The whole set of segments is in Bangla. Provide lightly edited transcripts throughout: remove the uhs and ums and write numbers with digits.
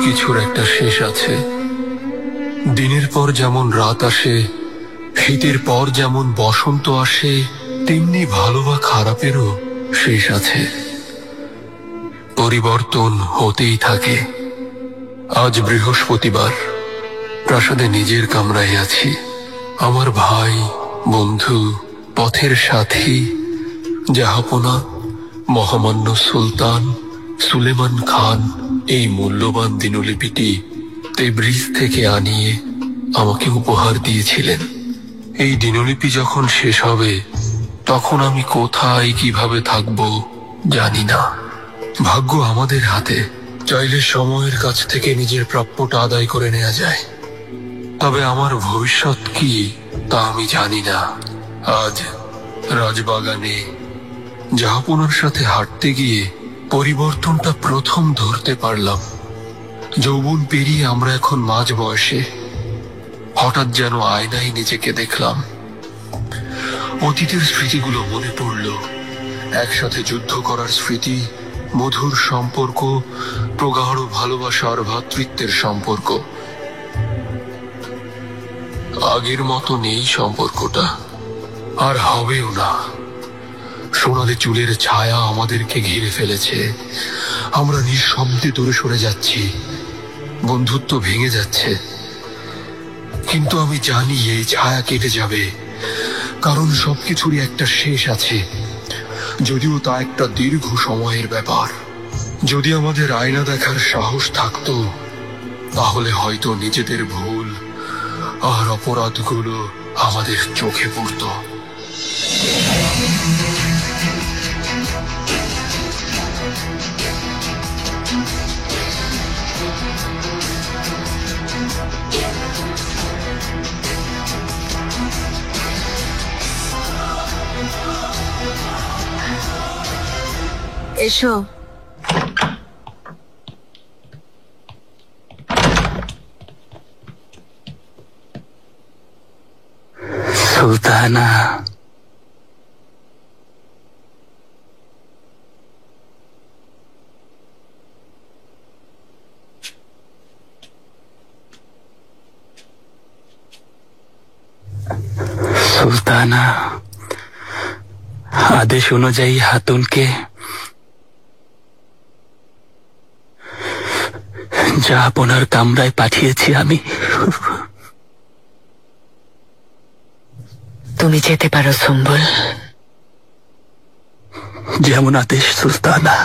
কিছুর একটা শেষ আছে। দিনের পর যেমন রাত আসে, শীতের পর যেমন বসন্ত আসে, তেমনি ভালো বা খারাপেরও শেষ আছে। পরিবর্তন হতেই থাকে। আজ বৃহস্পতিবার, প্রাসাদে নিজের কামরায় আছি। আমার ভাই, বন্ধু, পথের সাথী, জাহাপনা মহামান্য সুলতান সুলেমান খান এই মূল্যবান দিনলিপিটি তেব্রিজ থেকে আনিয়ে আমাকে উপহার দিয়েছিলেন। এই দিনলিপি যখন শেষ হবে, তখন আমি কোথায় কিভাবে থাকব জানি না। ভাগ্য আমাদের হাতে। চাইলে সময়ের কাছ থেকে নিজের প্রাপ্যটা আদায় করে নেওয়া যায়। তবে আমার ভবিষ্যৎ কি তা আমি জানি না। আজ রাজবাগানে জাহাপনার সাথে হাঁটতে গিয়ে পরিবর্তনটা প্রথম ধরতে পারলাম। যৌবন পেরিয়ে আমরা এখন মাঝ বয়সে। হঠাৎ যেন আয়নায় নিজেকে দেখলাম। অতীতের স্মৃতিগুলো মনে পড়ল। একসাথে যুদ্ধ করার স্মৃতি, মধুর সম্পর্ক, প্রগাঢ় ভালোবাসা আর ভ্রাতৃত্বের সম্পর্ক। আগের মতো নেই সম্পর্কটা, আর হবেও না। সোনালি চুলের ছায়া আমাদেরকে ঘিরে ফেলেছে। আমরা নিঃশব্দে দূরে সরে যাচ্ছি। বন্ধুত্ব ভেঙে যাচ্ছে। কিন্তু আমি জানি এই ছায়া কেটে যাবে, কারণ সবকিছুরই একটা শেষ আছে। যদিও তা একটা দীর্ঘ সময়ের ব্যাপার। যদি আমাদের আয়না দেখার সাহস থাকতো, তাহলে হয়তো নিজেদের ভুল আর অপরাধগুলো আমাদের চোখে পড়তো। এসো। সুলতানা, সুলতানা, আদেশ অনুযায়ী হাতুনকে জাহাপনার কামরায় পাঠিয়েছি আমি। তুমি যেতে পারো সুম্বুল। যেমন আদেশ সুলতানা।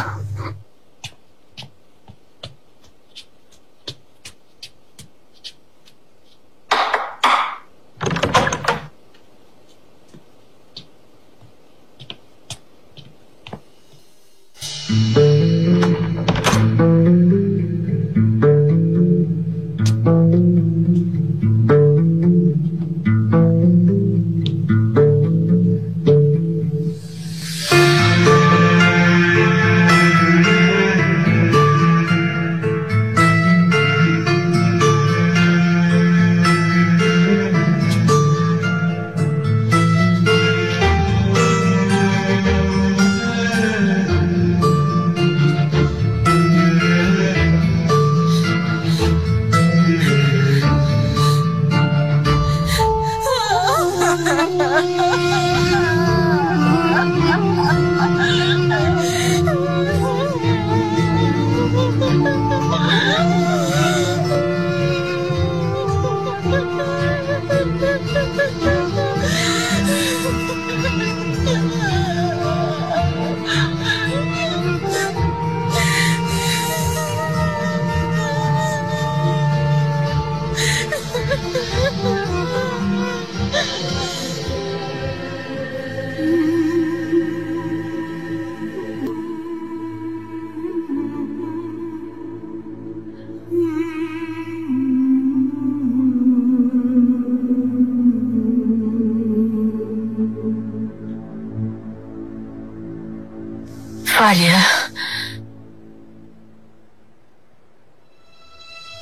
ফারিয়া,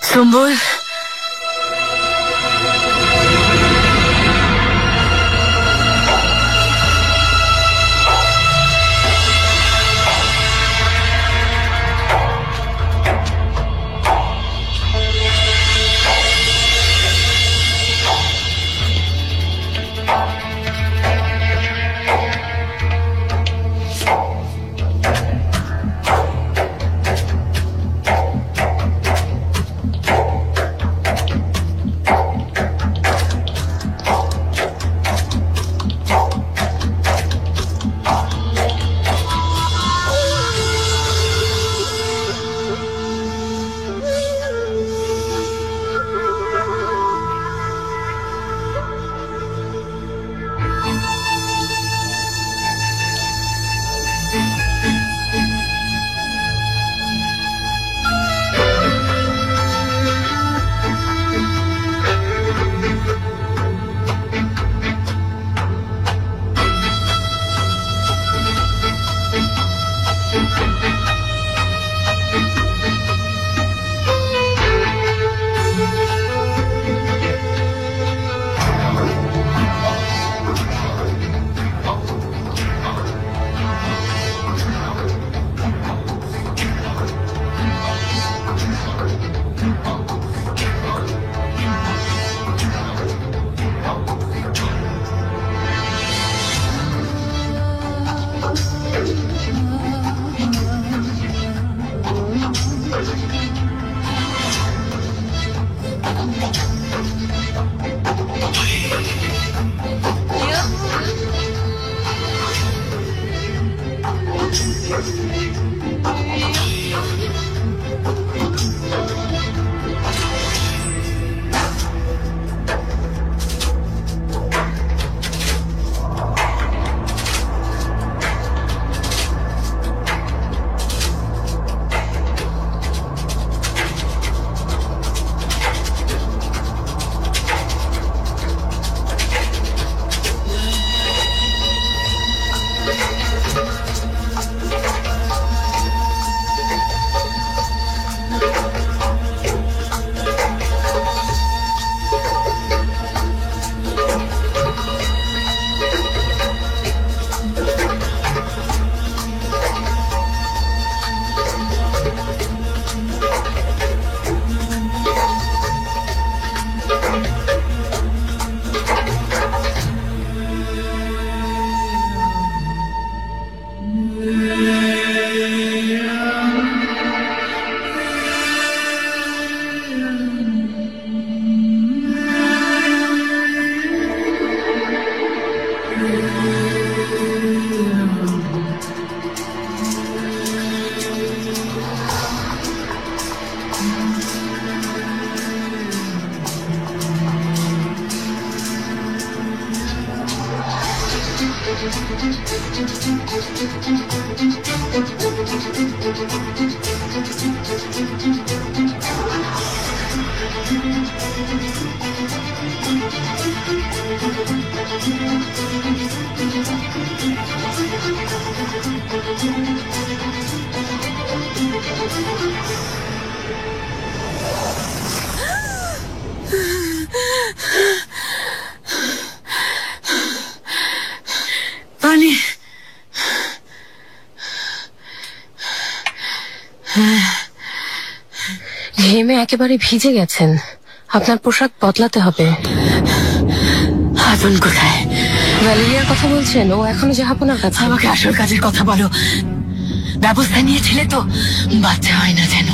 সুম্বুল, পানি। ঘেমে একেবারে ভিজে গেছেন, আপনার পোশাক বদলাতে হবে। হাতুন কোথায়? ভ্যালেরিয়ার কথা বলছেন? ও এখনো জাহাপনার কাছে। আমাকে আসল কাজের কথা বলো। ব্যবস্থা নিয়েছিলে তো? বাচ্চা হয় না যেন।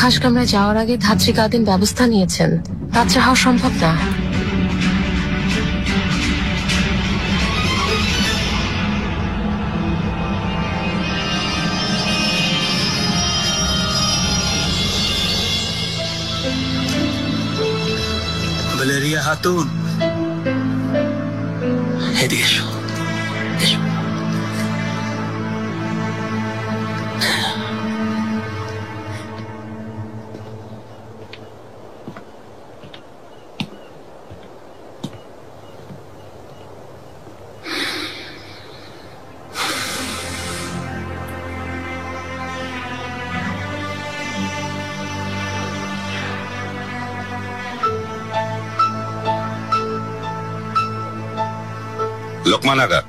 খাস কামরায় যাওয়ার আগে ধাত্রী কাদিন ব্যবস্থা নিয়েছেন, বাচ্চা হওয়া সম্ভব না। ভ্যালেরিয়া হাতুন, এদিকে এসো। এসো। লোকমান আগা,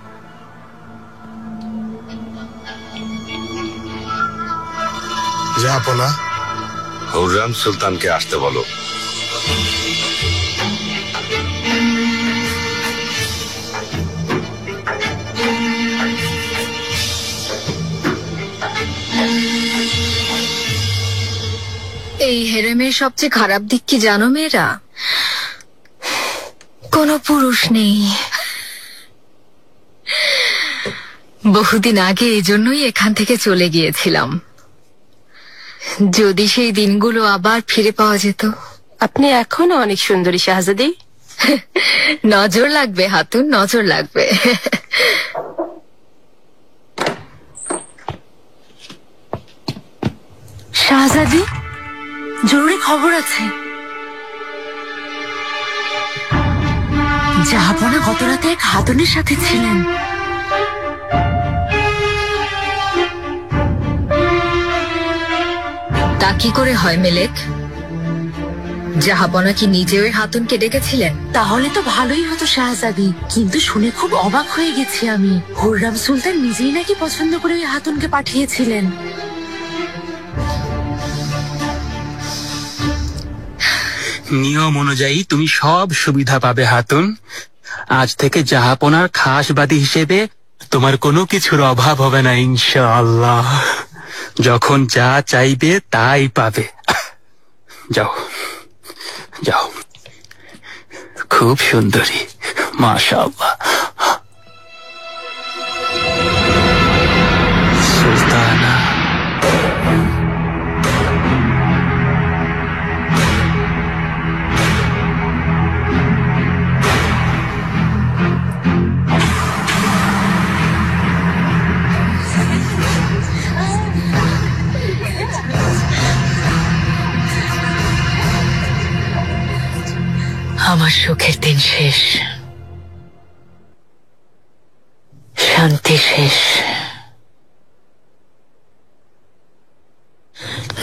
জাহাপনা, হুররাম সুলতানকে আসতে বলো। এই হেরেমের সবচেয়ে খারাপ দিক কি জানো মেয়েরা? কোনো পুরুষ নেই। বহুদিন আগে এজন্যই এখান থেকে চলে গিয়েছিলাম। যদি সেই দিনগুলো আবার ফিরে পাওয়া যেত। আপনি এখনো অনেক সুন্দরী শাহজাদি। নজর লাগবে হাতুন, নজর লাগবে। শাহজাদি, জরুরি খবর আছে। জাহাপনা গত রাতে এক হাতুনের সাথে ছিলেন। তা কি করে হয় মেলেক? জাহাপনা কি নিজে ওই হাতুনকে ডেকেছিলেন? তাহলে তো ভালোই হতো শাহজাদি, কিন্তু শুনে খুব অবাক হয়ে গেছি আমি। হুররাম সুলতান নিজেই নাকি পছন্দ করে ওই হাতুনকে পাঠিয়েছিলেন। নিয়ম অনুযায়ী তুমি সব সুবিধা পাবে হাতুন। আজ থেকে জাহাপনার খাসবাদী হিসেবে তোমার কোনো কিছুর অভাব হবে না ইনশাআল্লাহ। যখন যা চাইবে তাই পাবে। যাও যাও, খুব সুন্দরী, মাশাআল্লাহ। সুলতানা, আমার সুখের দিন শেষ, শান্তি শেষ।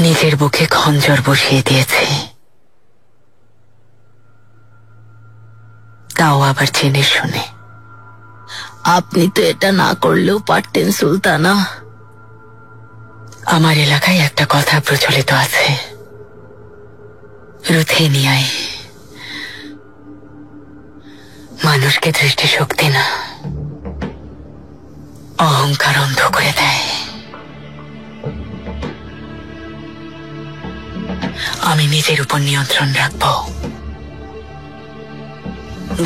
নিজের বুকে খঞ্জর বসিয়ে দিয়েছি, তাও আবার জেনে শুনে। আপনি তো এটা না করলেও পারতেন সুলতানা। আমার এলাকায় একটা কথা প্রচলিত আছে, রুথেনিয়ায় মানুষকে দৃষ্টিশক্তি না, অহংকার অন্ধ করে দেয়। আমি নিজের উপর নিয়ন্ত্রণ রাখব,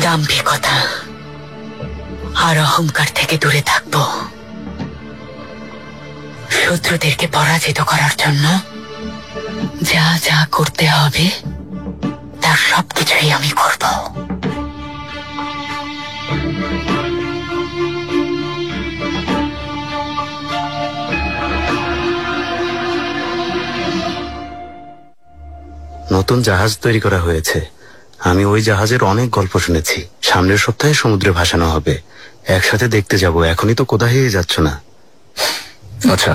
দাম্ভিকতা আর অহংকার থেকে দূরে থাকব। শত্রুদেরকে পরাজিত করার জন্য যা যা করতে হবে তার সবকিছুই আমি করব। নতুন জাহাজ তৈরি করা হয়েছে। আমি ওই জাহাজের অনেক গল্প শুনেছি। সামনের সপ্তাহে সমুদ্রে ভাসানো হবে। একসাথে দেখতে যাব। এখনই তো কোথায় যাচ্ছ না? আচ্ছা,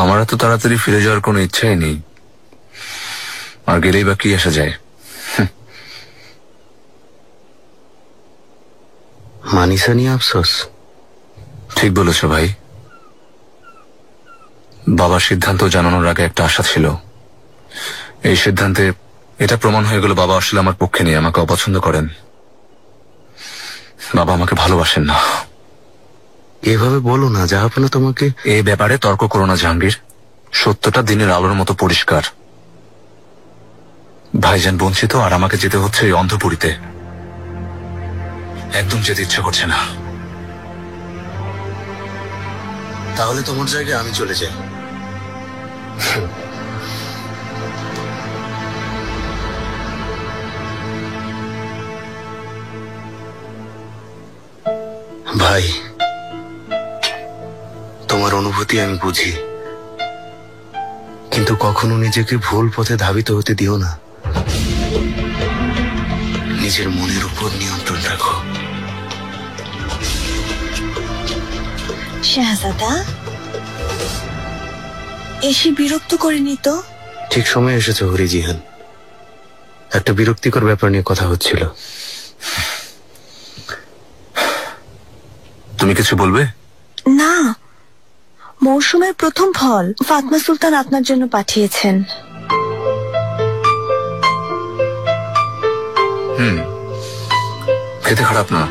আমার তো তাড়াতাড়ি ফিরে যাওয়ার কোনো ইচ্ছাই নেই। আর গেলেই বা কি আসা যায়? মানিসা নিয়ে আফসোস? ঠিক বলেছ ভাই। বাবার সিদ্ধান্ত জানানোর আগে একটা আশা ছিল। এই সিদ্ধান্তে এটা প্রমাণ হয়ে গেল বাবা আসলে আমার পক্ষে নেই, আমাকে অপছন্দ করেন। বাবা আমাকে ভালোবাসেন না। এভাবে বলো না, জাহাপনা তোমাকে। এই ব্যাপারে তর্ক করো না জাহাঙ্গীর। সত্যটা দিনের আলোর মতো পরিষ্কার। ভাইজান বঞ্চিত, আর আমাকে যেতে হচ্ছে এই অন্ধপুরীতে। একদম যেতে ইচ্ছে করছে না। তাহলে তোমার জায়গায় আমি চলে যাই। ভাই, তোমার অনুভূতি আমি বুঝি, কিন্তু কখনো নিজেকে ভুল পথে ধাবিত হতে দিও না। নিজের মনের উপর নিয়ন্ত্রণ রাখো। শাহজাদা, এসে বিরক্ত করেনি তো? ঠিক সময় এসেছে হরিজিহান। একটা বিরক্তিকর ব্যাপার নিয়ে কথা হচ্ছিল। তুমি কিছু বলবে? না, মৌসুমের প্রথম ফল ফাতমা সুলতান আপনার জন্য পাঠিয়েছেন। খেতে খারাপ না।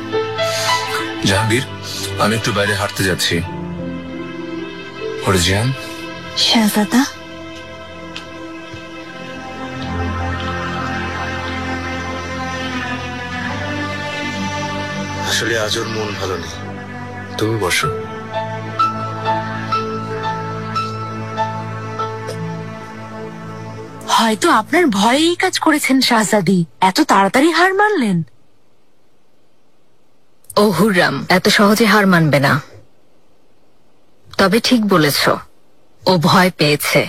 জাহাঙ্গীর, আমি একটু বাইরে হাঁটতে যাচ্ছি। হরিজিয়ান। শাহজাদা, আসলে আজ ওর মন ভালো নেই। তুমি বসো। হয়তো আপনার ভয়ে এই কাজ করেছেন শাহজাদি। এত তাড়াতাড়ি হার মানলেন? ও হুররাম এত সহজে হার মানবে না। তবে ঠিক বলেছ, ও ভয় পেয়েছে।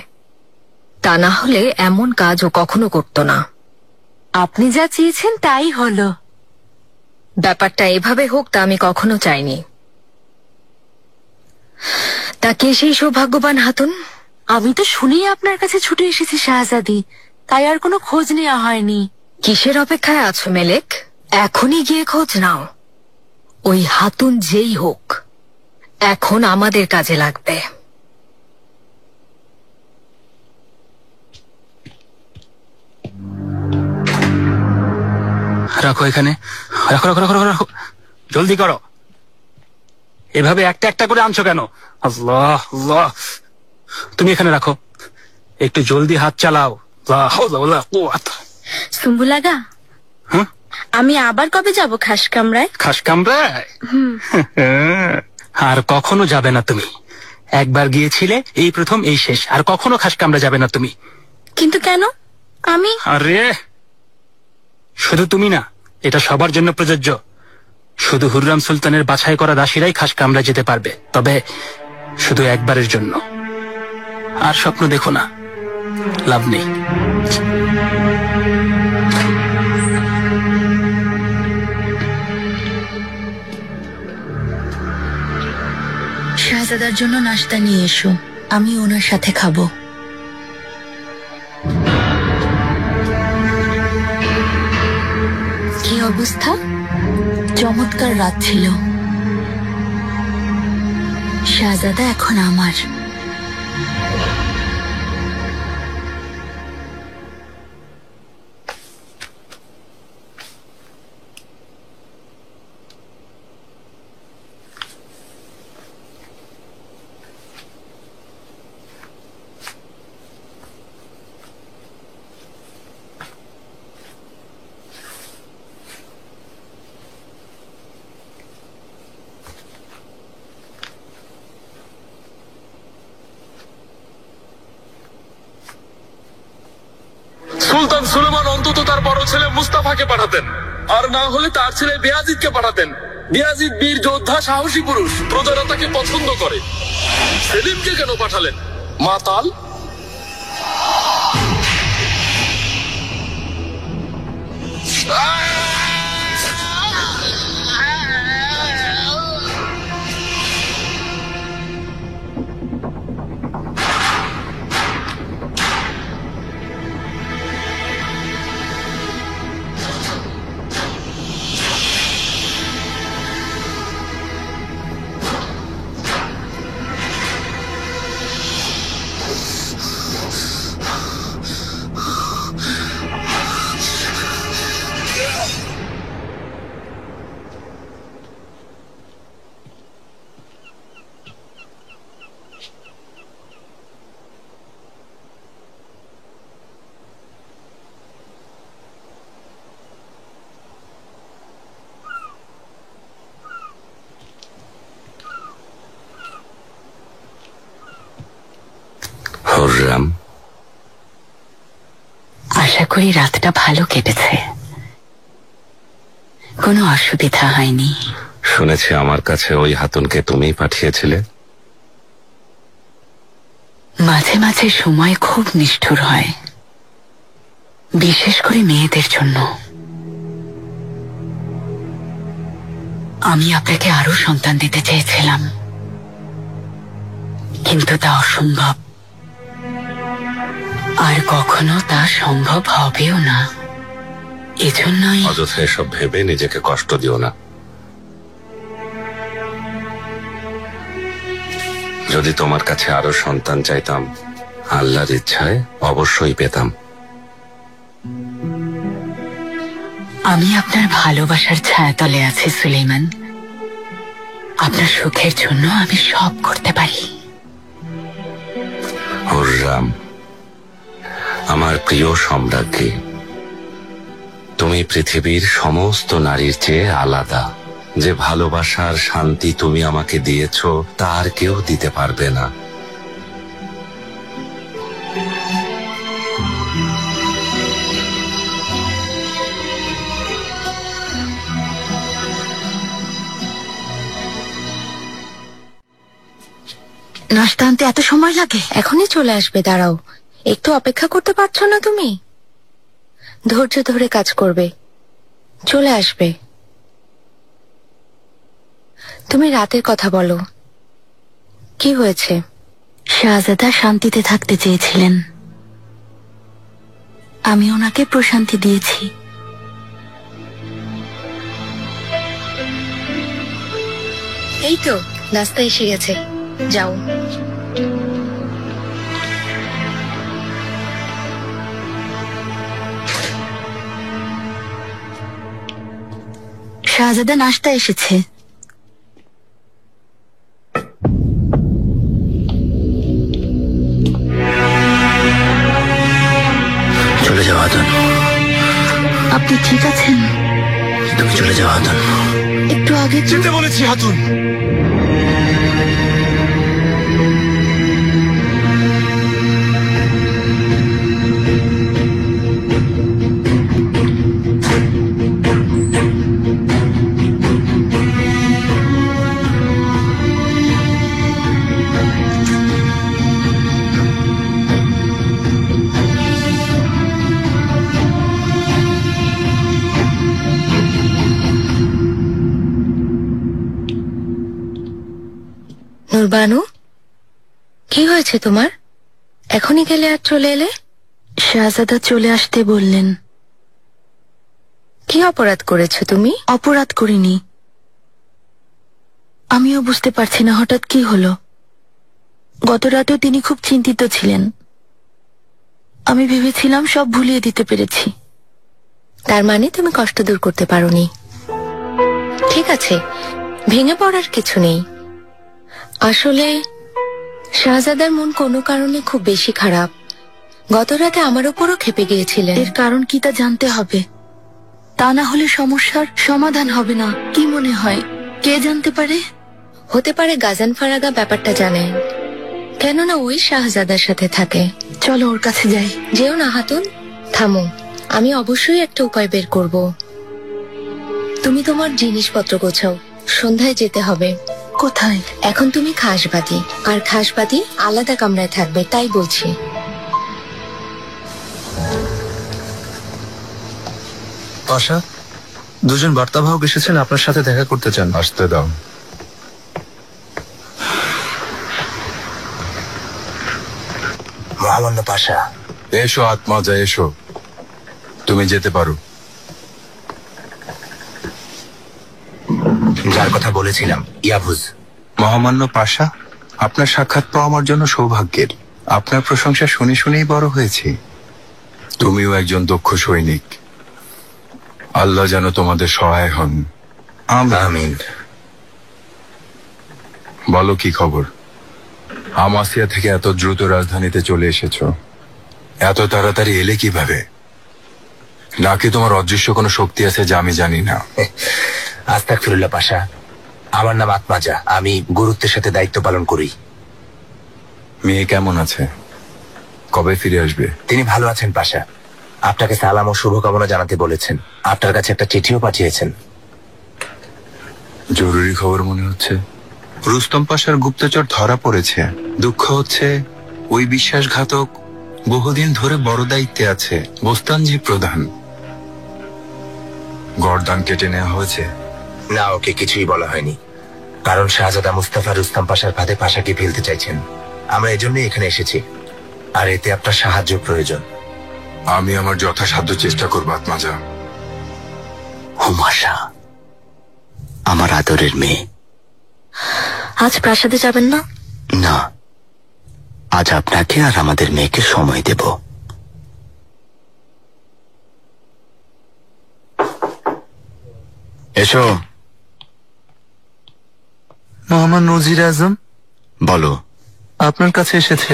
তা না হলে এমন কাজ ও কখনো করত না। আপনি যা চেয়েছেন তাই হলো। ব্যাপারটা এভাবে হোক তা আমি কখনো চাইনি। তা কে সেই সৌভাগ্যবান হাতুন? আমি তো শুনেই আপনার কাছে ছুটে এসেছি শাহজাদি, তাই আর কোনো খোঁজ নেওয়া হয়নি। কিসের অপেক্ষায় আছো মেলেক? এখনই গিয়ে খোঁজ নাও। ওই হাতুন যেই হোক, এখন আমাদের কাজে লাগবে। রাখো এখানে, রাখো রাখো রাখো রাখো, জলদি করো। এভাবে একটা একটা করে আনছো কেন? আল্লাহ আল্লাহ, তুমি এখানে রাখো, একটু জলদি হাত চালাও। সুম্বুলাগা, আমি আবার কবে যাব খাস কামরায়? খাস কামরায়? আর কখনো যাবে না তুমি। একবার গিয়েছিলে, এই প্রথম এই শেষ। আর কখনো খাস কামরা যাবে না তুমি। কিন্তু কেন? আমি আরে শুধু তুমি না, এটা সবার জন্য প্রযোজ্য। শুধু হুররাম সুলতানের বাছাই করা দাসীরাই খাস কামরা যেতে পারবে, তবে শুধু একবারের জন্য। আর স্বপ্ন দেখো না, লাভ নেই। শাহজাদার জন্য নাস্তা নিয়ে এসো, আমি ওনার সাথে খাবো। কি অবস্থা? চমৎকার রাত ছিল। শাহজাদা এখন আমার। সুলতান সুলেমান অন্তত তার বড় ছেলে মুস্তাফাকে পাঠাতেন, আর না হলে তার ছেলে বেয়াজিদকে পাঠাতেন। বেয়াজিদ বীর যোদ্ধা, সাহসী পুরুষ, প্রজারা তাকে পছন্দ করে। সেলিমকে কেন পাঠালেন? মাতাল। হুররাম, আশা করি রাতটা ভালো কেটেছে, কোনো অসুবিধা হয়নি। শুনেছি আমার কাছে ওই হাতুনকে তুমিই পাঠিয়েছিলে। মাঝে মাঝে সময় খুব নিষ্ঠুর হয়, বিশেষ করে মেয়েদের জন্য। আমি আপনাকে আরো সন্তান দিতে চেয়েছিলাম, কিন্তু তা অসম্ভব, আর কখনো তা সম্ভব হবেও না। এজন্যই অযথা এসব ভেবে নিজেকে কষ্ট দিও না। যদি তোমার কাছে আরো সন্তান চাইতাম, আল্লাহর ইচ্ছায় অবশ্যই পেতাম। আমি আপনার ভালোবাসার ছায়াতলে আছি সুলেইমান। আপনার সুখের জন্য আমি সব করতে পারি। হুররাম, আমার প্রিয় সম্রাজ্ঞী, তুমি পৃথিবীর সমস্ত নারীর চেয়ে আলাদা। যে ভালোবাসার শান্তি তুমি আমাকে দিয়েছ তা আর কেউ দিতে পারবে না। নাস্তা আনতে এত সময় লাগে? এখনই চলে আসবে, দাঁড়াও। একটু অপেক্ষা করতে পারছো না তুমি? ধৈর্য ধরে কাজ করবে, চলে আসবে। তুমি রাতের কথা বলো, কি হয়েছে? শাহজাদা শান্তিতে থাকতে চেয়েছিলেন, আমি ওনাকে প্রশান্তি দিয়েছি। এই তো নাস্তা এসে গেছে, যাও। শাহজাদা নাস্তা এসেছে। চলে যাও হাতুন, আপনি ঠিক আছেন? তুমি চলে যাও হাতুন। একটু আগে তো যেতে বলেছি হাতুন। নুরবানু, কি হয়েছে তোমার? এখনই গেলে আর চলে এলে? শাহজাদা চলে আসতে বললেন। কি অপরাধ করেছো তুমি? অপরাধ করিনি, আমিও বুঝতে পারছি না হঠাৎ কি হলো। গত রাতেও তিনি খুব চিন্তিত ছিলেন, আমি ভেবেছিলাম সব ভুলিয়ে দিতে পেরেছি। তার মানে তুমি কষ্ট দূর করতে পারোনি। ঠিক আছে, ভেঙে পড়ার কিছু নেই। আসলে শাহজাদার মন কোনো কারণে খুব বেশি খারাপ। গত রাতে আমার উপরও ক্ষেপে গিয়েছিলেন। এর কারণ কি তা জানতে হবে, তা না হলে সমস্যার সমাধান হবে না। কি মনে হয়, কে জানতে পারে? হতে পারে গাজান ফারাগা ব্যাপারটা জানে, কেননা ওই শাহজাদার সাথে থাকে। চলো ওর কাছে যাই। যেও না হাতুন, থামো, আমি অবশ্যই একটা উপায় বের করব। তুমি তোমার জিনিসপত্র গোছাও, সন্ধ্যায় যেতে হবে। কোথায়? এখন তুমি খাসবাদী, আর খাসবাদী আলাদা কামরায় থাকবে, তাই বলছি। পাশা, দুজন বার্তাবাহক এসেছেন আপনার সাথে দেখা করতে চান। আসতে দাও। মহামান্য পাশা। এসো আত্মাজা, এসো, তুমি যেতে পারো। যার কথা বলেছিলাম, ইয়াভুজ। মহামান্য পাশা, আপনার সাক্ষাৎ পাওয়া আমার জন্য সৌভাগ্যের। আপনার প্রশংসা শুনে শুনেই বড় হয়েছি। তুমিও একজন দক্ষ সৈনিক। আল্লাহ যেন তোমাদের সহায় হন। আমিন। বলো কি খবর? আমাসিয়া থেকে এত দ্রুত রাজধানীতে চলে এসেছো, এত তাড়াতাড়ি এলে কিভাবে? নাকি তোমার অদৃশ্য কোনো শক্তি আছে যা আমি জানি না? আস্তাগফিরুল্লাহ পাশা, আমার নাম আত্মাজা। আমি গুরুত্বের সাথে দায়িত্ব পালন করি। মেয়ে কেমন আছে? কবে ফিরে আসবে? তিনি ভালো আছেন পাশা। আপনাকে সালাম ও শুভকামনা জানাতে বলেছেন। আপনার কাছে একটা চিঠিও পাঠিয়েছেন। জরুরি খবর মনে হচ্ছে। রুস্তম পাশার গুপ্তচর ধরা পড়েছে। দুঃখ হচ্ছে ওই বিশ্বাসঘাতক বহুদিন ধরে বড় দায়িত্বে আছে, বোস্তানজি প্রধান। গর্দান কেটে নেওয়া হয়েছে? না, ওকে কিছুই বলা হয়নি, কারণ শাহজাদা মুস্তাফা রুস্তম পাশার ফাঁদে পাশাকে ফেলতে চাইছেন। আমরা এজন্যই এখানে এসেছি, আর এতে আপনার সাহায্য প্রয়োজন। আমি আমার যথাসাধ্য চেষ্টা করবো আত্মাজা। হুমাশা, আমার আদরের মেয়ে। আজ প্রাসাদে যাবেন না? না, আজ আপনাকে আর আমাদের মেয়েকে সময় দেব। এসো। মোহাম্মদ নজির আজম বলো। আপনার কাছে এসেছে।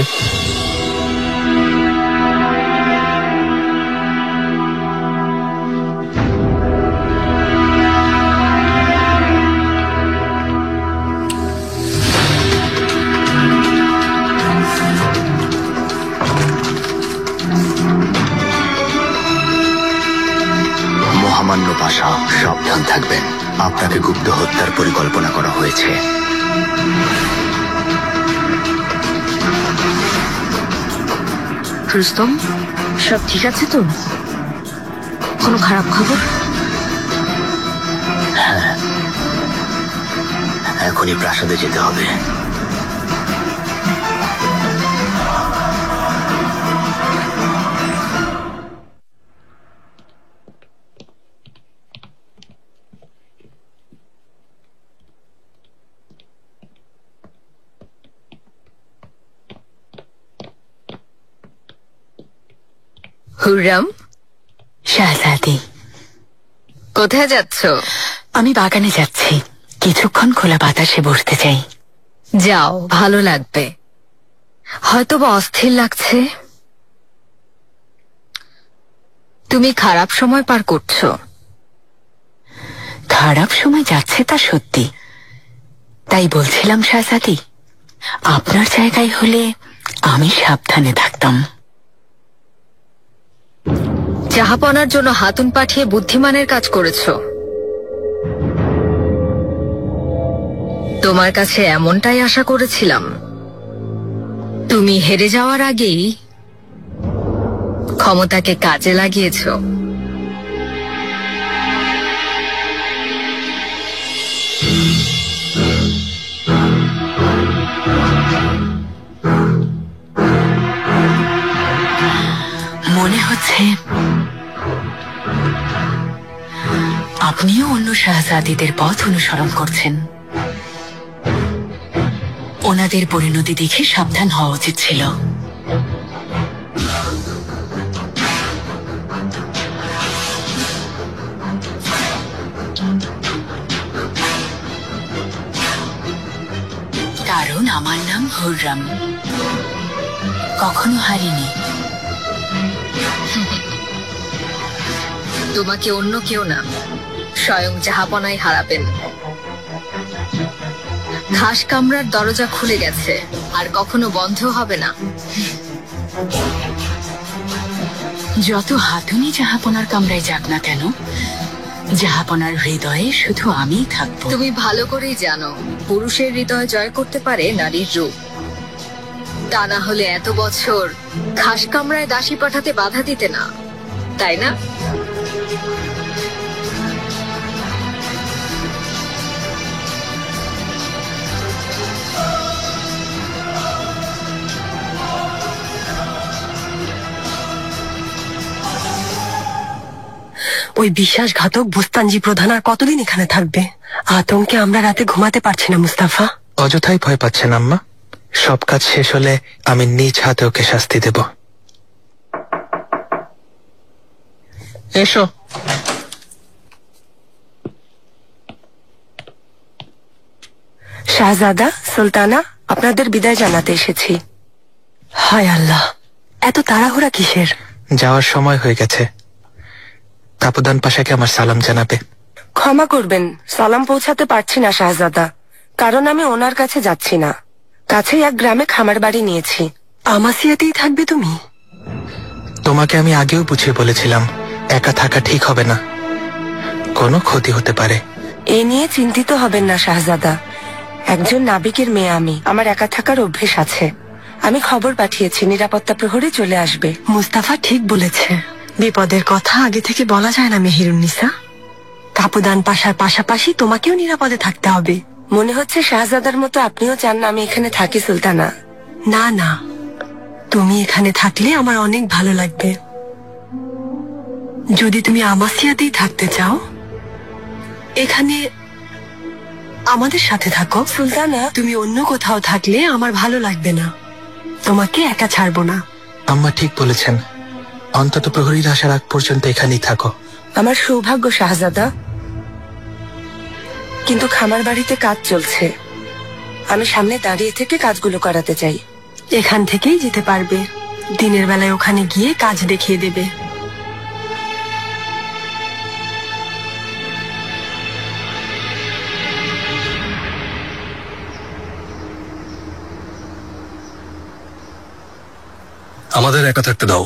মহামান্য পাশা, সাবধান থাকবেন। আপনাকে গুপ্ত হত্যার পরিকল্পনা করা হয়েছে। রুস্তম, সব ঠিক আছে তো? কোনো খারাপ খবর? এখনই প্রাসাদে যেতে হবে। হুররাম, শাহজাদি, কোথায় যাচ্ছ? আমি বাগানে যাচ্ছি। কিছুক্ষণ খোলা বাতাসে বসতে চাই। যাও, ভালো লাগবে। হয়তো বা অস্থির লাগছে। তুমি খারাপ সময় পার করছো। খারাপ সময় যাচ্ছে তা সত্যি। তাই বলছিলাম শাহজাদি, আপনার জায়গায় হলে আমি সাবধানে থাকতাম। জাহাপনার জন্য হাতুন পাঠিয়ে বুদ্ধিমানের কাজ করেছো। তোমার কাছে এমনটাই আশা করেছিলাম। তুমি হেরে যাওয়ার আগেই ক্ষমতাকে কাজে লাগিয়েছো। মনে হচ্ছে আপনিও অন্য শাহজাদিদের পথ অনুসরণ করছেন। ওনাদের পরিণতি দেখে সাবধান হওয়া উচিত ছিল। কারণ আমার নাম হুররাম, কখনো হারিনি। তোমাকে অন্য কেউ না, স্বয়ং জাহাপনাই হারাবেন। ঘাস কামড়ার দরজা খুলে গেছে, আর কখনো বন্ধ হবে না। যত হাতুনি জাহাপনার কামরায় যাক না কেন, জাহাপনার হৃদয়ে শুধু আমিই থাকবো। তুমি ভালো করেই জানো, পুরুষের হৃদয় জয় করতে পারে নারীর রূপ। তা না হলে এত বছর ঘাস কামড়ায় দাসী পাঠাতে বাধা দিতে না, তাই না? ওই বিশ্বাসঘাতক বুস্তানজি প্রধান আর কতদিন এখানে থাকবে? আতঙ্কে আমরা রাতে ঘুমাতে পারছি না মুস্তাফা। অযথাই ভয় পাচ্ছেন আম্মা। সব কাজ শেষ হলে আমি নিজ হাতে ওকে শাস্তি দেব। এসো। শাহজাদা, সুলতানা, আপনাদের বিদায় জানাতে এসেছি। হায় আল্লাহ, এত তাড়াহুড়া কিসের? যাওয়ার সময় হয়ে গেছে। কাপুদান পাশাকে আমার সালাম জানাবে। ক্ষমা করবেন, সালাম পৌঁছাতে পারছি না শাহজাদা, কারণ আমি ওনার কাছে যাচ্ছি না। কাছেই এক গ্রামে খামার বাড়ি নিয়েছি। আমাসিয়াতেই থাকবে তুমি? তোমাকে আমি আগেও বুঝিয়ে বলেছিলাম একা থাকা ঠিক হবে না, কোনো ক্ষতি হতে পারে। এ নিয়ে চিন্তিত হবেন না শাহজাদা, একজন নাবিকের মেয়ে আমি, আমার একা থাকার অভ্যেস আছে। আমি খবর পাঠিয়েছি, নিরাপত্তা প্রহরী চলে আসবে। মুস্তাফা ঠিক বলেছে, বিপদের কথা আগে থেকে বলা যায় না মেহেরুন্নিসা। কাপুদান পাশার পাশাপাশি তোমাকেও নিরাপদে থাকতে হবে। মনে হচ্ছে শাহজাদার মতো আপনিও চান না আমি এখানে থাকি সুলতানা। না না, তুমি এখানে থাকলে আমার অনেক ভালো লাগবে। যদি তুমি আমাসিয়াতেই থাকতে চাও, এখানে আমাদের সাথে থাকো। সুলতানা, তুমি অন্য কোথাও থাকলে আমার ভালো লাগবে না, তোমাকে একা ছাড়বো না। আম্মা ঠিক বলেছেন, অন্তত প্রহরীর আসার আগ পর্যন্ত এখানেই থাকো। আমার সৌভাগ্য শাহজাদা, কিন্তু খামার বাড়িতে কাজ চলছে, আমি সামনে দাঁড়িয়ে থেকে কাজগুলো করাতে চাই। এখান থেকেই যেতে পারবে, দিনের বেলায় ওখানে গিয়ে কাজ দেখিয়ে দেবে। আমাদের একা থাকতে দাও।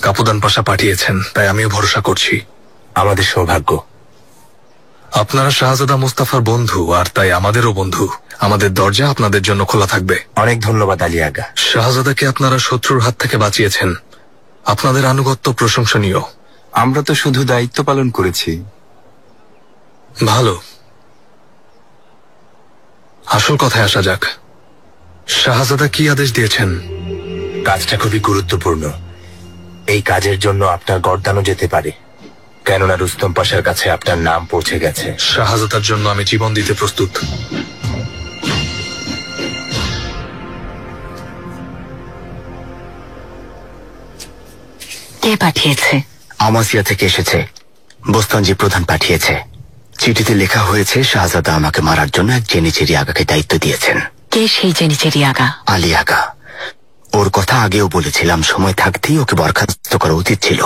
কাপুদান পাশা পাঠিয়েছেন, তাই আমিও ভরসা করছি। আমাদের সৌভাগ্য। আপনারা শাহজাদা মুস্তাফার বন্ধু, আর তাই আমাদেরও বন্ধু। আমাদের দরজা আপনাদের জন্য খোলা থাকবে। অনেক ধন্যবাদ আলী আগা। শাহজাদাকে আপনারা শত্রুর হাত থেকে বাঁচিয়েছেন, আপনাদের আনুগত্য প্রশংসনীয়। আমরা তো শুধু দায়িত্ব পালন করেছি। ভালো, আসল কথায় আসা যাক। শাহজাদা কি আদেশ দিয়েছেন? কাজটা খুবই গুরুত্বপূর্ণ। এই কাজের জন্য আপনার গর্দানও যেতে পারে, কেননা রুস্তম পাশার কাছে আপনার নাম পৌঁছে গেছে। শাহজাদার জন্য আমি জীবন দিতে প্রস্তুত। কে পাঠিয়েছে? আমাসিয়া থেকে এসেছে, বোস্তানজি প্রধান পাঠিয়েছে। চিঠিতে লেখা হয়েছে শাহজাদা আমাকে মারার জন্য এক জেনিচেরি আগাকে দায়িত্ব দিয়েছেন। কে সেই জেনিচেরি আগা? আলী আগা। ওর কথা আগেও বলেছিলাম, সময় থাকতেই ওকে বরখাস্ত করা উচিত ছিল।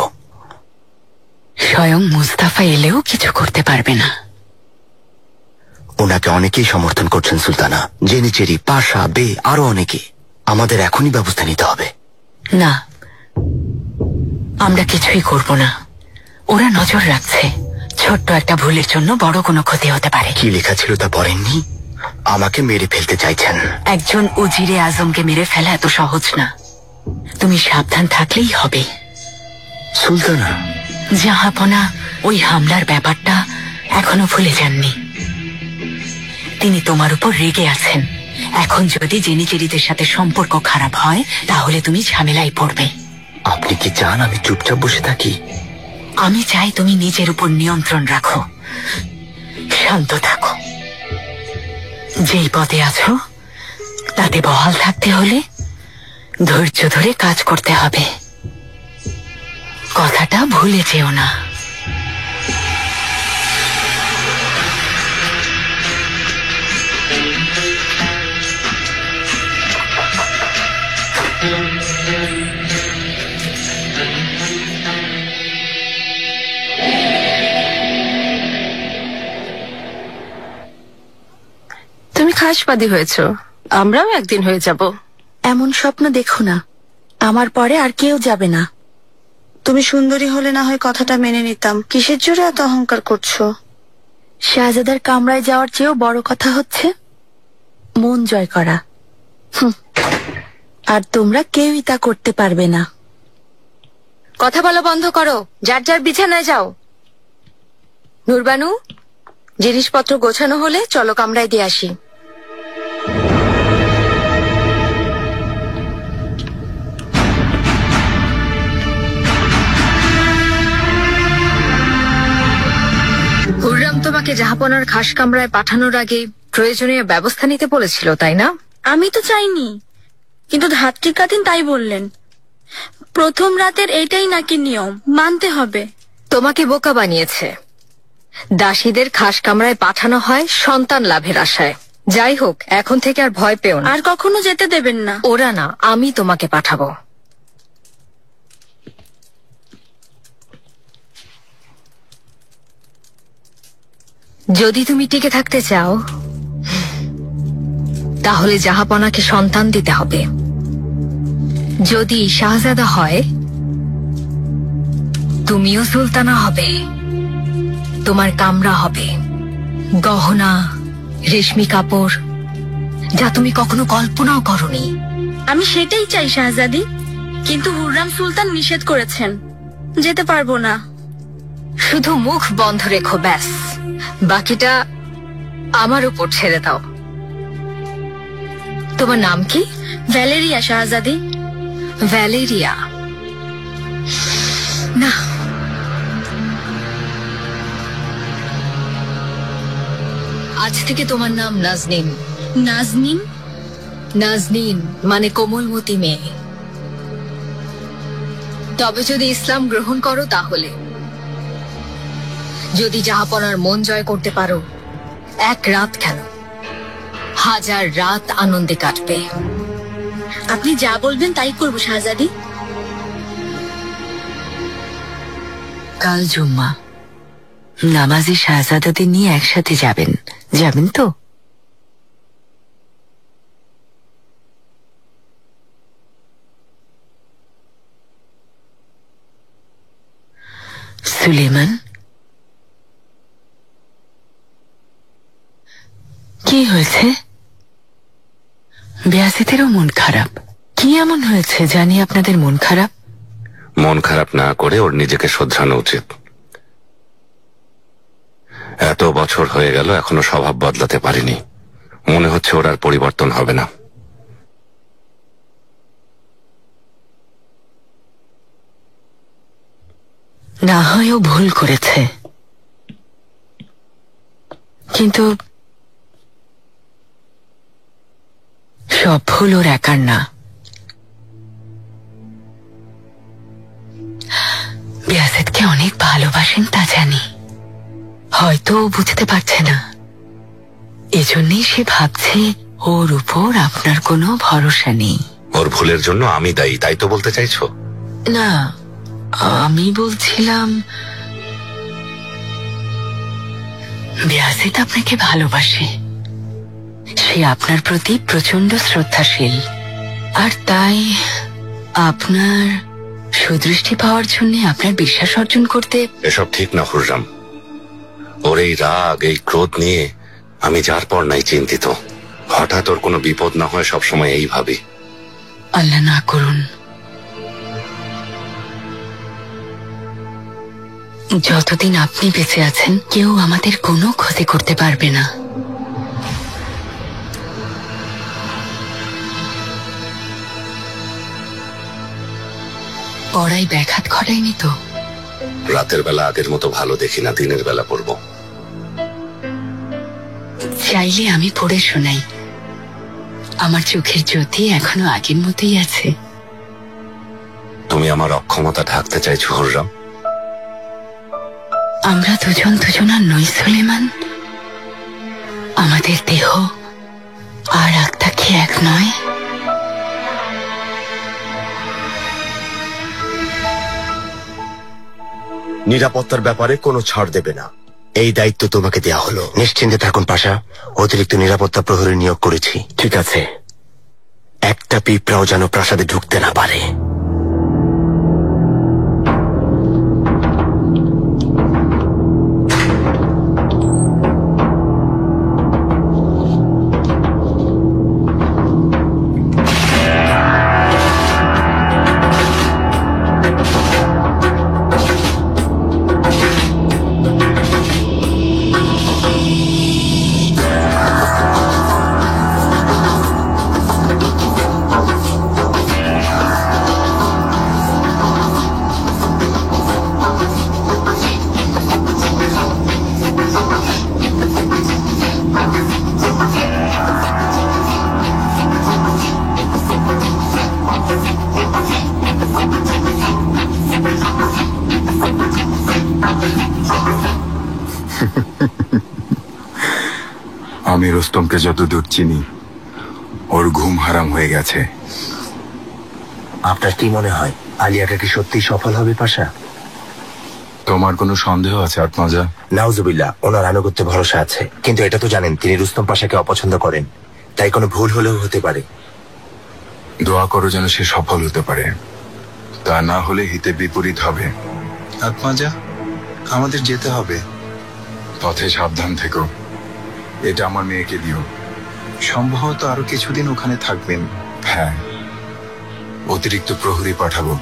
স্বয়ং মুস্তাফা এলেও কিছু করতে পারবে না। ওনাকে অনেকেই সমর্থন করছেন সুলতানা, জেনিচেরি, পাশা, বে, আরো অনেকে। আমাদের এখনই ব্যবস্থা নিতে হবে। না, আমরা কিছুই করব না। ওরা নজর রাখছে, ছোট্ট একটা ভুলের জন্য বড় কোনো ক্ষতি হতে পারে। কি লেখা ছিল তা পড়েননি? আমাকে মেরে ফেলতে চাইছেন। একজন উজিরে আজমকে মেরে ফেলা এত সহজ না, তুমি সাবধান থাকলেই হবে। সুলতানা, জাহাপনা ওই হামলার ব্যাপারটা এখনো ভুলে যাননি। তিনি তোমার উপর রেগে আছেন। এখন যদি জেনিচেরিদের সাথে সম্পর্ক খারাপ হয়, তাহলে তুমি ঝামেলায় পড়বে। আপনি কি চান আমি চুপচাপ বসে থাকি? আমি চাই তুমি নিজের উপর নিয়ন্ত্রণ রাখো, শান্ত থাকো। যেই পদে আছো তাতে বহাল থাকতে হলে ধৈর্য ধরে কাজ করতে হবে। কথাটা ভুলে যেও না। তুমি খাসবাদী হয়েছ, আমরাও একদিন হয়ে যাব। এমন স্বপ্ন দেখো না, আমার পরে আর কেউ যাবে না। তুমি সুন্দরী হলে না হয় কথাটা মেনে নিতাম, কিসের জোরে এত অহংকার করছো? শাহজাদার কামরায় যাওয়ার চেয়েও বড় কথা হচ্ছে মন জয় করা। আর তোমরা কেউই তা করতে পারবে না। কথা বলা বন্ধ করো, যার যার বিছানায় যাও। নূরবানু, জিনিসপত্র গোছানো হলে চলো কামরায় দিয়ে আসি। তোমাকে জাহাপনার খাস কামরায় পাঠানোর আগে প্রয়োজনীয় ব্যবস্থা নিতে বলেছিল, তাই না? আমি তো চাইনি, কিন্তু ধাত্রী কাতিন তাই বললেন। প্রথম রাতের এটাই নাকি নিয়ম, মানতে হবে। তোমাকে বোকা বানিয়েছে। দাসীদের খাস কামরায় পাঠানো হয় সন্তান লাভের আশায়। যাই হোক, এখন থেকে আর ভয় পেও না। আর কখনো যেতে দেবেন না। ওরা না, আমি তোমাকে পাঠাবো। যদি তুমি টিকে থাকতে চাও, তাহলে জাহাপনাকে সন্তান দিতে হবে। যদি শাহজাদা হয়, তুমিও সুলতানা হবে। তোমার কামরা হবে, গহনা, রেশমি কাপড়, যা তুমি কখনো কল্পনাও করনি। আমি সেটাই চাই শাহজাদি, কিন্তু হুররাম সুলতান নিষেধ করেছেন, যেতে পারবো না। শুধু মুখ বন্ধ রেখো, ব্যাস। বাকিটা আমার উপর ছেড়ে দাও। তোমার নাম কি? ভ্যালেরিয়া শাহজাদি। ভ্যালেরিয়া না, আজ থেকে তোমার নাম নাজনীন। নাজনীন? নাজনীন মানে কোমলমতি মেয়ে। তবে যদি ইসলাম গ্রহণ করো তাহলে, যদি জাহাপনার মন জয় করতে পারো, এক রাত কেন 1000 রাত আনন্দে কাটবে। আপনি যা বলবেন তাই করবো শাহজাদি। কাল জুম্মা, নামাজি শাহজাদাদের নিয়ে একসাথে যাবেন, যাবেন তো? সুলেমান, কি হয়েছে? ব্যাসিতেরও মন খারাপ। কি এমন হয়েছে জানি আপনাদের মন খারাপ? মন খারাপ না করে ওর নিজেকে শোধরানো উচিত। এত বছর হয়ে গেল, এখনো স্বভাব বদলাতে পারিনি। মনে হচ্ছে ওর আর পরিবর্তন হবে না। না হয় ও ভুল করেছে, কিন্তু সব ভুল ওর একার না। বিয়াসেদকে অনেক ভালোবাসেন তা জানি, হয়তো ও বুঝতে পারছে না। এজন্যই সে ভাবছে ওর উপর আপনার কোনো ভরসা নেই। ওর ভুলের জন্য আমি দায়ী, তাই তো বলতে চাইছো? না, আমি বলছিলাম বিয়াসেদ আপনাকে ভালোবাসে। সে আপনার প্রতি প্রচন্ড শ্রদ্ধাশীল, আর তাই আপনার সুদৃষ্টি পাওয়ার জন্য আপনার বিশ্বাস অর্জন করতে। এসব ঠিক না হুররাম। ওর এই রাগ, এই ক্রোধ নিয়ে আমি যার পর নাই চিন্তিত। হঠাৎ ওর কোনো বিপদ না হয় সবসময় এই ভাবি। আল্লাহ না করুন। যতদিন আপনি বেঁচে আছেন, কেউ আমাদের কোনো ক্ষতি করতে পারবে না। পড়াই ব্যাঘাত ঘটায়নি তো? রাতের বেলা আগের মতো ভালো দেখি না, দিনের বেলা পড়বো। চাইলে আমি পড়ে শোনাই। আমার চোখের জ্যোতি এখনো আগের মতোই আছে। তুমি আমার অক্ষমতা ঢাকতে চাইছো হুররাম? আমরা দুজন দুজনার নই সুলেমান। আমাদের দেহ আর আত্মা কি এক নয়? নিরাপত্তার ব্যাপারে কোনো ছাড় দেবে না, এই দায়িত্ব তোমাকে দেয়া হলো। নিশ্চিন্তে থাকুন পাশা, অতিরিক্ত নিরাপত্তা প্রহরী নিয়োগ করেছি। ঠিক আছে, একটা পিঁপড়াও যেন প্রাসাদে ঢুকতে না পারে। আমি রুস্তমকে যতদূর চিনি ওর ঘুম হারাম হয়ে গেছে। আপনার কি মনে হয় আলিয়াকা কি সত্যি সফল হবে পাশা? তোমার কোনো সন্দেহ আছে আত্মজা? নাউজুবিল্লাহ, ওনার আনুগত্যে ভরসা আছে, কিন্তু এটা তো জানেন তিনি রুস্তম পাশাকে অপছন্দ করেন, তাই কোনো ভুল হলেও হতে পারে। দোয়া করো যেন সে সফল হতে পারে, তা না হলে হিতে বিপরীত হবে। আত্মজা, আমাদের যেতে হবে, পথে সাবধান থেকো। এটা আমার মেয়েকে দিও, সম্ভবত আরো কিছুদিন ওখানে থাকবেন। হ্যাঁ, অতিরিক্ত প্রহরী পাঠাবো,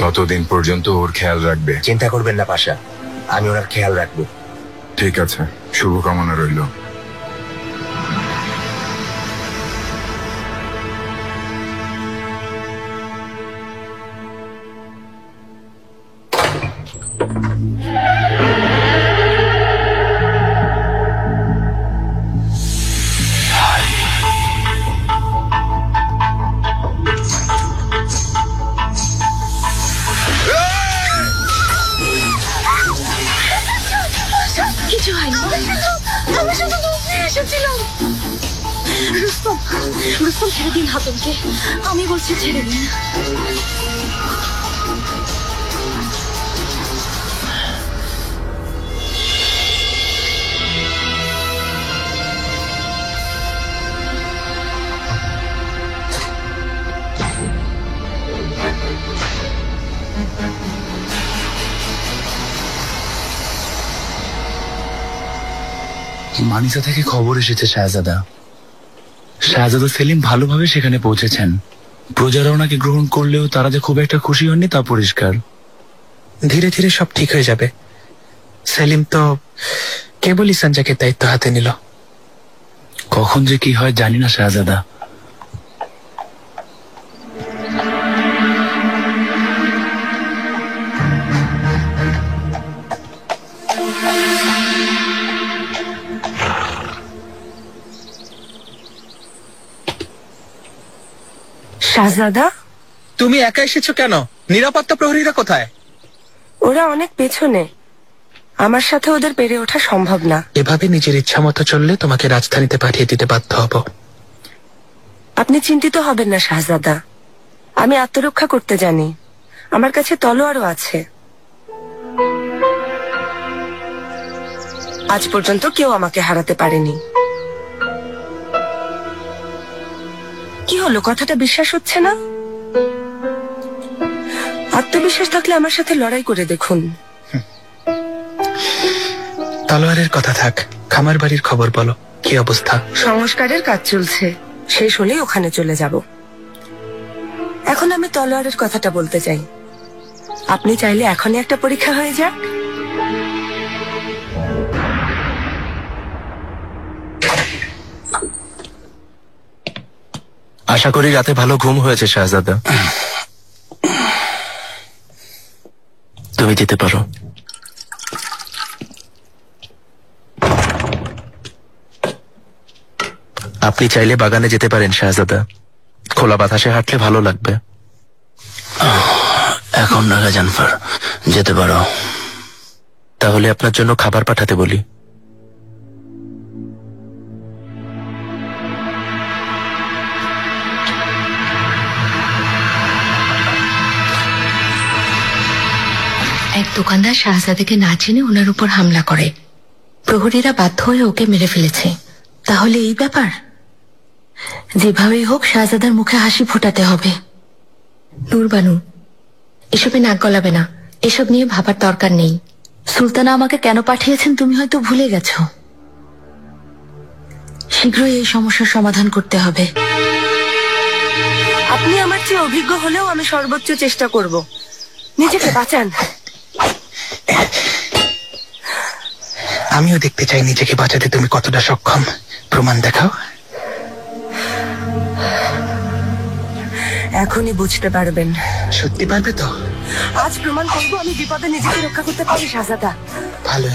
ততদিন পর্যন্ত ওর খেয়াল রাখবে। চিন্তা করবেন না পাশা, আমি ওনার খেয়াল রাখবো। ঠিক আছে, শুভকামনা রইল। কিছু হয়নি, আমি শুধু বলতে এসেছিলাম। রুস্তম, রুস্তম ছেড়ে দিন হাতমকে, আমি বলছি ছেড়ে দিন। মানিসা থেকে খবর এসেছে শাহজাদা সেলিম ভালোভাবে সেখানে পৌঁছেছেন। প্রজারা ওনাকে গ্রহণ করলেও তারা যে খুব একটা খুশি হননি তা পরিষ্কার। ধীরে ধীরে সব ঠিক হয়ে যাবে। সেলিম তো কেবলই সঞ্জয়কে দায়িত্ব হাতে নিল। কখন যে কি হয় জানি না শাহজাদা। শাহজাদা, তুমি একা এসেছো কেন? নিরাপত্তা প্রহরীরা কোথায়? ওরা অনেক পেছনে, আমার সাথে ওদের পেরে ওঠা সম্ভব না। এভাবে নিজের ইচ্ছা মতো চললে তোমাকে রাজধানীতে পাঠিয়ে দিতে বাধ্য হব। আপনি চিন্তিত হবেন না শাহজাদা, আমি আত্মরক্ষা করতে জানি, আমার কাছে তলোয়ারও আছে। আজ পর্যন্ত কেউ আমাকে হারাতে পারেনি। কি হলো, কথাটা বিশ্বাস হচ্ছে না? আত্মবিশ্বাস থাকলে আমার সাথে লড়াই করে দেখুন। তলোয়ারের কথা থাক, খামার বাড়ির খবর বলো, কি অবস্থা? সংস্কারের কাজ চলছে, শেষ হলেই ওখানে চলে যাব। এখন আমি তলোয়ারের কথাটা বলতে চাই। আপনি চাইলে এখনই একটা পরীক্ষা হয়ে যাক। আশা করি রাতে ভালো ঘুম হয়েছে শাহজাদা। তুমি যেতে পারো। আপনি চাইলে বাগানে যেতে পারেন শাহজাদা, খোলা বাতাসে হাঁটলে ভালো লাগবে। এখন নাগা জানফার, যেতে পারো। তাহলে আপনার জন্য খাবার পাঠাতে বলি। এক দোকানদার শাহজাদাকে না চিনে ওনার উপর হামলা করে, প্রহরীরা বাধ্য হয়ে ওকে মেরে ফেলেছে। তাহলে এই ব্যাপার, যেভাবেই হোক শাহজাদার মুখে হাসি ফোটাতে হবে। নূরবানু, এসবে নাক গলাবে না, এসব নিয়ে ভাবার দরকার নেই। সুলতানা আমাকে কেন পাঠিয়েছেন তুমি হয়তো ভুলে গেছো। শীঘ্রই এই সমস্যার সমাধান করতে হবে। আপনি আমার চেয়ে অভিজ্ঞ হলেও আমি সর্বোচ্চ চেষ্টা করব। নিজেকে বাঁচান। আমিও দেখতে চাই নিজেকে বাঁচাতে তুমি কতটা সক্ষম, প্রমাণ দেখাও। এখনই বুঝতে পারবেন। সত্যি পারবে তো? আজ প্রমাণ করবো আমি বিপদে নিজেকে রক্ষা করতে পারি শাহজাদা। ভালো।